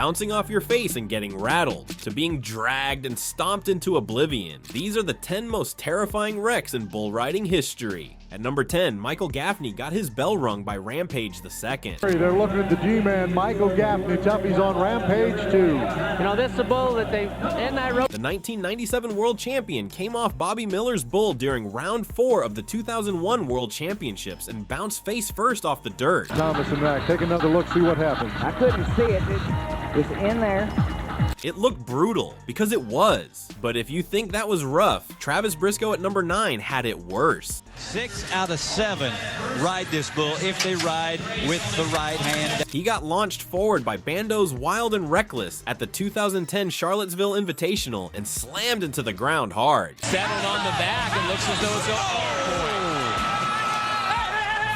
bouncing off your face and getting rattled, to being dragged and stomped into oblivion. These are the 10 most terrifying wrecks in bull riding history. At number 10, Michael Gaffney got his bell rung by Rampage II. They're looking at the G-Man, Michael Gaffney. Tuffy's on Rampage 2. You know, this is a bull that they, and I wrote. The 1997 world champion came off Bobby Miller's bull during round 4 of the 2001 World Championships and bounced face first off the dirt. Thomas and Mac, take another look, see what happens. I couldn't see it. It's in there. It looked brutal, because it was. But if you think that was rough, Travis Briscoe at number 9 had it worse. 6 out of 7 ride this bull if they ride with the right hand. He got launched forward by Bando's Wild and Reckless at the 2010 Charlottesville Invitational and slammed into the ground hard. Settled on the back and looks as though it's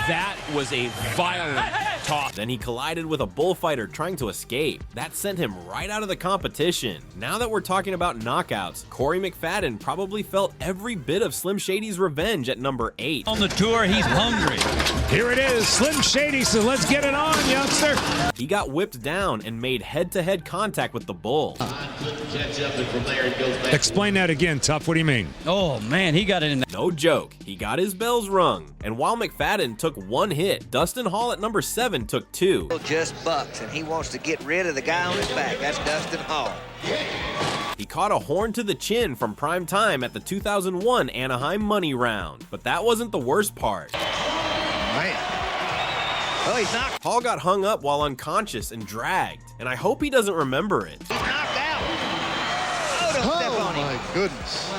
That was a violent toss. Then he collided with a bullfighter trying to escape. That sent him right out of the competition. Now that we're talking about knockouts, Corey McFadden probably felt every bit of Slim Shady's revenge at number 8. On the tour, he's hungry. Here it is, Slim Shady says, let's get it on, youngster. He got whipped down and made head-to-head contact with the bull. Explain that again, Tough. What do you mean? Oh, man, he got it in. No joke, he got his bells rung. And while McFadden took 1 hit, Dustin Hall at number 7 took 2. Just bucks, and he wants to get rid of the guy on his back. That's Dustin Hall. He caught a horn to the chin from Prime Time at the 2001 Anaheim Money Round. But that wasn't the worst part. Man. Oh, he's knocked. Hall got hung up while unconscious and dragged, and I hope he doesn't remember it. He's knocked out. Oh, don't step on him. My goodness.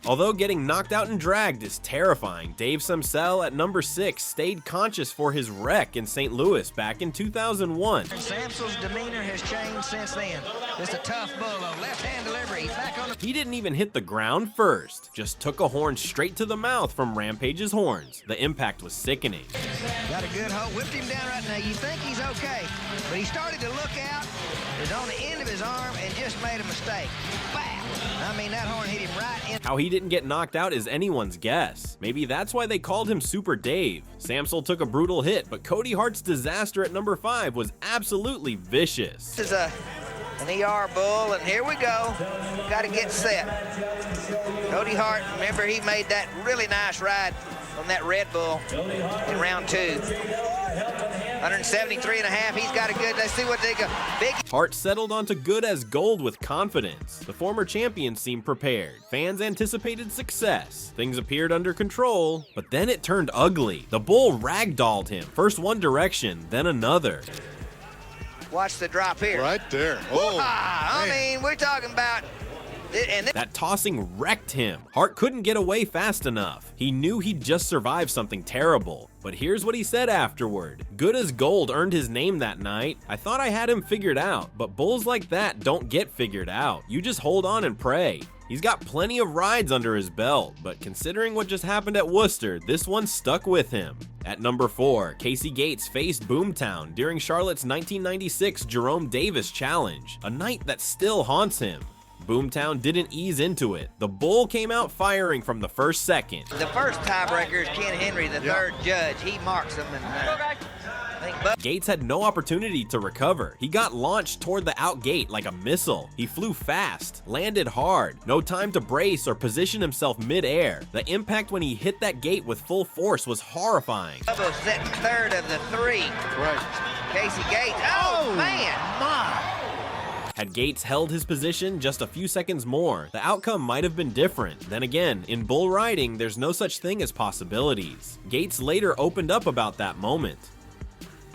Although getting knocked out and dragged is terrifying, Dave Semsel at number 6 stayed conscious for his wreck in St. Louis back in 2001. Samsel's demeanor has changed since then. Just a tough bull, though. Left-hand delivery. He's back on the... He didn't even hit the ground first, just took a horn straight to the mouth from Rampage's horns. The impact was sickening. Got a good hold. Whipped him down right now. You think he's okay, but he started to look out. It was on the end of his arm and just made a mistake. Bam! I mean, that horn hit him right in. How he didn't get knocked out is anyone's guess. Maybe that's why they called him Super Dave. Samsel took a brutal hit, but Cody Hart's disaster at number 5 was absolutely vicious. This is an ER bull, and here we go. Got to get set. Cody Hart, remember he made that really nice ride on that Red Bull in round 2. 173 and a half, he's got a good, let's see what they go. Big. Hart settled onto good as gold with confidence. The former champion seemed prepared. Fans anticipated success. Things appeared under control, but then it turned ugly. The bull ragdolled him. First one direction, then another. Watch the drop here. Right there. Oh, I mean, we're talking about... That tossing wrecked him. Hart couldn't get away fast enough. He knew he'd just survived something terrible. But here's what he said afterward. Good as gold earned his name that night. I thought I had him figured out, but bulls like that don't get figured out. You just hold on and pray. He's got plenty of rides under his belt, but considering what just happened at Worcester, this one stuck with him. At number 4, Casey Gates faced Boomtown during Charlotte's 1996 Jerome Davis Challenge, a night that still haunts him. Boomtown didn't ease into it. The bull came out firing from the first second. The first tiebreaker is Ken Henry, the third judge. He marks them. And, Gates had no opportunity to recover. He got launched toward the out gate like a missile. He flew fast, landed hard, no time to brace or position himself mid-air. The impact when he hit that gate with full force was horrifying. Bubba's sitting third of the 3. right. Casey Gates. Oh, man. My. Had Gates held his position just a few seconds more, the outcome might have been different. Then again, in bull riding, there's no such thing as possibilities. Gates later opened up about that moment.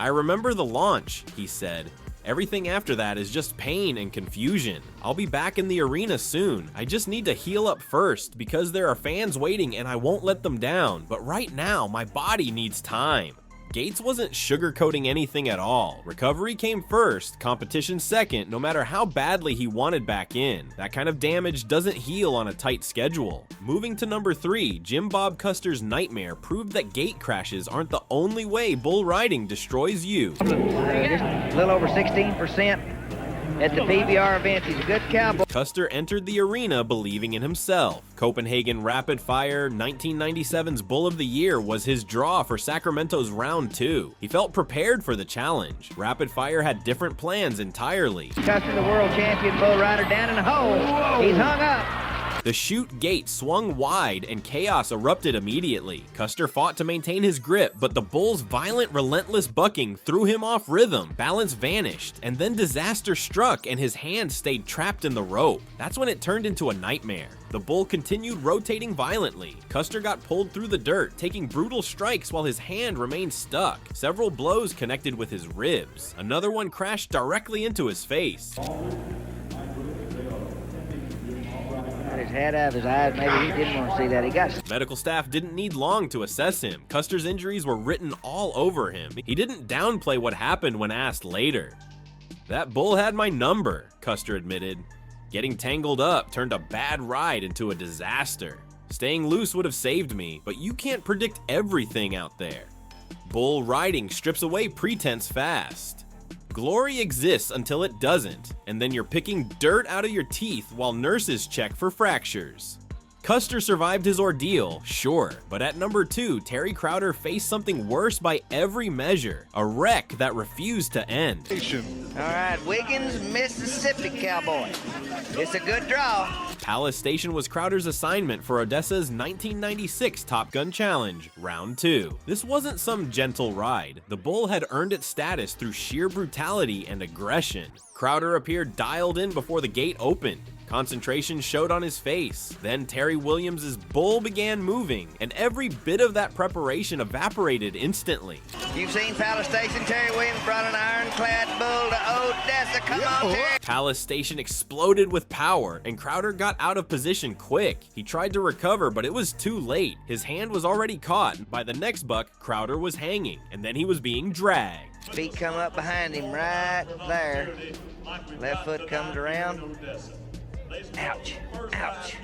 I remember the launch, he said. Everything after that is just pain and confusion. I'll be back in the arena soon. I just need to heal up first because there are fans waiting and I won't let them down. But right now, my body needs time. Gates wasn't sugarcoating anything at all. Recovery came first, competition second, no matter how badly he wanted back in. That kind of damage doesn't heal on a tight schedule. Moving to number 3, Jim Bob Custer's nightmare proved that gate crashes aren't the only way bull riding destroys you. Just a little over 16%. at the PBR events. He's a good cowboy. Custer entered the arena believing in himself. Copenhagen Rapid Fire 1997's Bull of the Year was his draw for Sacramento's round 2. He felt prepared for the challenge. Rapid Fire had different plans entirely. Custer, the world champion bull rider, down in the hole. Whoa. He's hung up. The chute gate swung wide and chaos erupted immediately. Custer fought to maintain his grip, but the bull's violent, relentless bucking threw him off rhythm. Balance vanished, and then disaster struck and his hand stayed trapped in the rope. That's when it turned into a nightmare. The bull continued rotating violently. Custer got pulled through the dirt, taking brutal strikes while his hand remained stuck. Several blows connected with his ribs. Another one crashed directly into his face. His head out of his eyes. Maybe he didn't want to see that. He got. Medical staff didn't need long to assess him. Custer's injuries were written all over him. He didn't downplay what happened when asked later. That bull had my number, Custer admitted. Getting tangled up turned a bad ride into a disaster. Staying loose would have saved me, but you can't predict everything out there. Bull riding strips away pretense fast. Glory exists until it doesn't, and then you're picking dirt out of your teeth while nurses check for fractures. Custer survived his ordeal, sure, but at number 2, Terry Crowder faced something worse by every measure, a wreck that refused to end. All right, Wiggins, Mississippi cowboy. It's a good draw. Palace Station was Crowder's assignment for Odessa's 1996 Top Gun Challenge, Round 2. This wasn't some gentle ride. The bull had earned its status through sheer brutality and aggression. Crowder appeared dialed in before the gate opened. Concentration showed on his face. Then Terry Williams' bull began moving, and every bit of that preparation evaporated instantly. You've seen Palace Station. Terry Williams brought an ironclad bull to Odessa. Come on, Terry. Palace Station exploded with power, and Crowder got out of position quick. He tried to recover, but it was too late. His hand was already caught. By the next buck, Crowder was hanging, and then he was being dragged. Feet come up behind him right there. Left foot comes around. Ouch, ouch.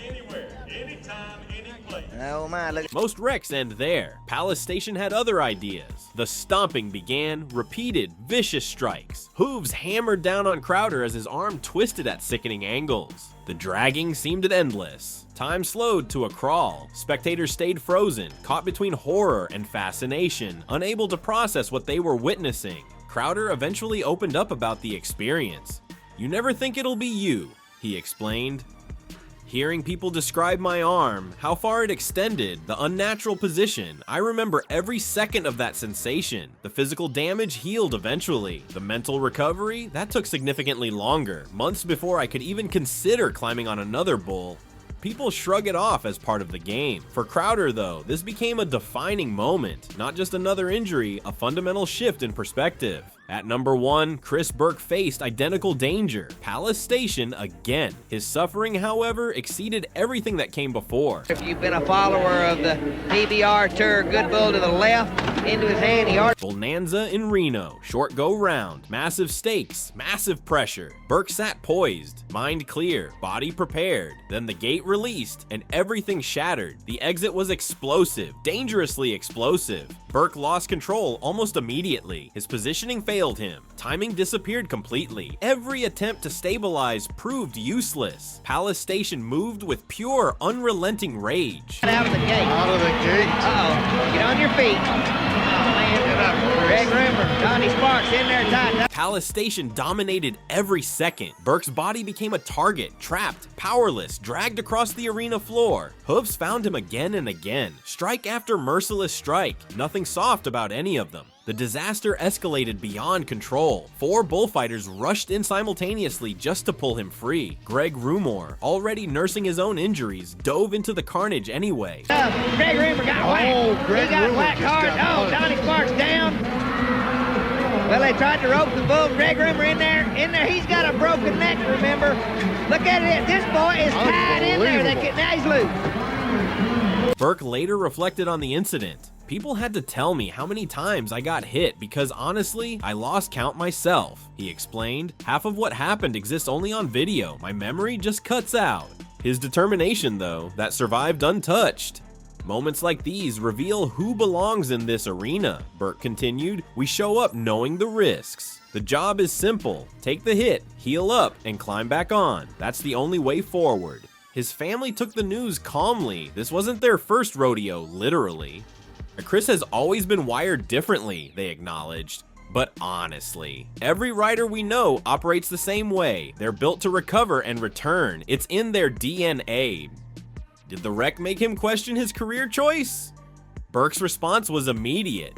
Oh my, look. Most wrecks end there. Palace Station had other ideas. The stomping began, repeated, vicious strikes. Hooves hammered down on Crowder as his arm twisted at sickening angles. The dragging seemed endless. Time slowed to a crawl. Spectators stayed frozen, caught between horror and fascination, unable to process what they were witnessing. Crowder eventually opened up about the experience. "You never think it'll be you," he explained. Hearing people describe my arm, how far it extended, the unnatural position, I remember every second of that sensation. The physical damage healed eventually. The mental recovery, that took significantly longer, months before I could even consider climbing on another bull. People shrug it off as part of the game. For Crowder though, this became a defining moment, not just another injury, a fundamental shift in perspective. At number 1, Chris Burke faced identical danger, Palace Station again. His suffering, however, exceeded everything that came before. If you've been a follower of the PBR tour, good bull to the left, into his hand, he Bonanza in Reno, short go round, massive stakes, massive pressure. Burke sat poised, mind clear, body prepared. Then the gate released, and everything shattered. The exit was explosive, dangerously explosive. Burke lost control almost immediately. His positioning failed him. Timing disappeared completely. Every attempt to stabilize proved useless. Palace Station moved with pure, unrelenting rage. out of the gate. Out of the gate. Uh-oh. Get on your feet. Oh, man. Get up. Greg Rimmer, Johnny Sparks in there tight. Palace Station dominated every second. Burke's body became a target, trapped, powerless, dragged across the arena floor. Hoofs found him again and again. Strike after merciless strike. Nothing soft about any of them. The disaster escalated beyond control. 4 bullfighters rushed in simultaneously just to pull him free. Greg Rumor, already nursing his own injuries, dove into the carnage anyway. Greg Rimmer got whacked. He got whacked hard. Oh, Johnny Sparks down. Well, they tried to rope the bull. Greg Rimmer in there. He's got a broken neck, remember. Look at it. This boy is tied in there. Now he's loose. Burke later reflected on the incident. People had to tell me how many times I got hit because honestly, I lost count myself, he explained. Half of what happened exists only on video. My memory just cuts out. His determination, though, that survived untouched. Moments like these reveal who belongs in this arena. Burke continued, we show up knowing the risks. The job is simple. Take the hit, heal up, and climb back on. That's the only way forward. His family took the news calmly. This wasn't their first rodeo, literally. Chris has always been wired differently, they acknowledged. But honestly, every rider we know operates the same way. They're built to recover and return. It's in their DNA. Did the wreck make him question his career choice? Burke's response was immediate.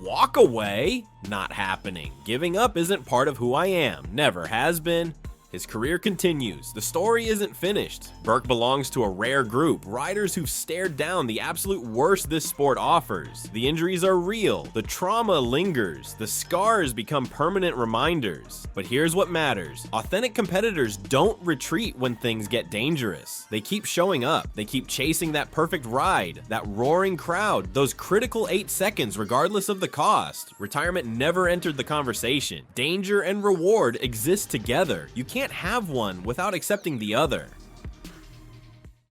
Walk away? Not happening. Giving up isn't part of who I am. Never has been. His career continues. The story isn't finished. Burke belongs to a rare group, riders who've stared down the absolute worst this sport offers. The injuries are real, the trauma lingers, the scars become permanent reminders. But here's what matters. Authentic competitors don't retreat when things get dangerous. They keep showing up. They keep chasing that perfect ride, that roaring crowd, those critical 8 seconds regardless of the cost. Retirement never entered the conversation. Danger and reward exist together. You can't have one without accepting the other.